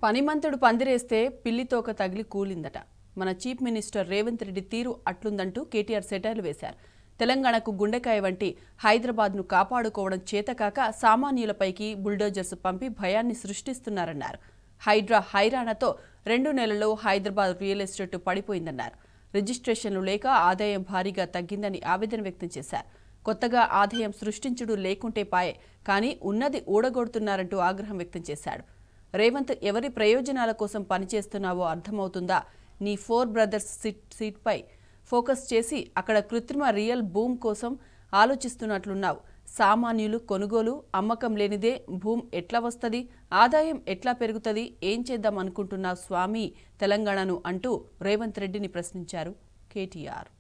పనిమంతుడు పందిరేస్తే పిల్లితోక తగిలి కూలిందట. మన chief minister Revanth Reddy తీరు అట్లుందంటూ కేటీఆర్ సెటైర్లు వేశారు. తెలంగాణకు గుండెకాయ వంటి హైదరాబాద్ను కాపాడుకోవడం చేతకాక సామాన్యులపైకి బుల్డోజర్స్ పంపి భయాన్ని సృష్టిస్తున్నారన్నారు. హైడ్రా హైరాణతో 2 నెలల్లో హైదరాబాద్ రియల్ ఎస్టేట్ పడిపోయిందన్నారు. రిజిస్ట్రేషన్లు లేక ఆదాయం భారీగా తగ్గిందని ఆవేదన వ్యక్తం చేశారు. కొత్తగా ఆదాయం సృష్టించుడు లేకుంటే పాయే, కానీ ఉన్నది ఊడగొడుతున్నారంటూ ఆగ్రహం వ్యక్తం చేశాడు. రేవంత్ ఎవరి ప్రయోజనాల కోసం పనిచేస్తున్నావో అర్థమవుతుందా? నీ 4 బ్రదర్స్ సీట్పై ఫోకస్ చేసి అక్కడ కృత్రిమ రియల్ భూమ్ కోసం ఆలోచిస్తున్నట్లున్నావు. సామాన్యులు కొనుగోలు అమ్మకం లేనిదే భూమ్ ఎట్లా వస్తుంది? ఆదాయం ఎట్లా పెరుగుతుంది? ఏం చేద్దాం అనుకుంటున్నావు స్వామి తెలంగాణను అంటూ రేవంత్ రెడ్డిని ప్రశ్నించారు కేటీఆర్.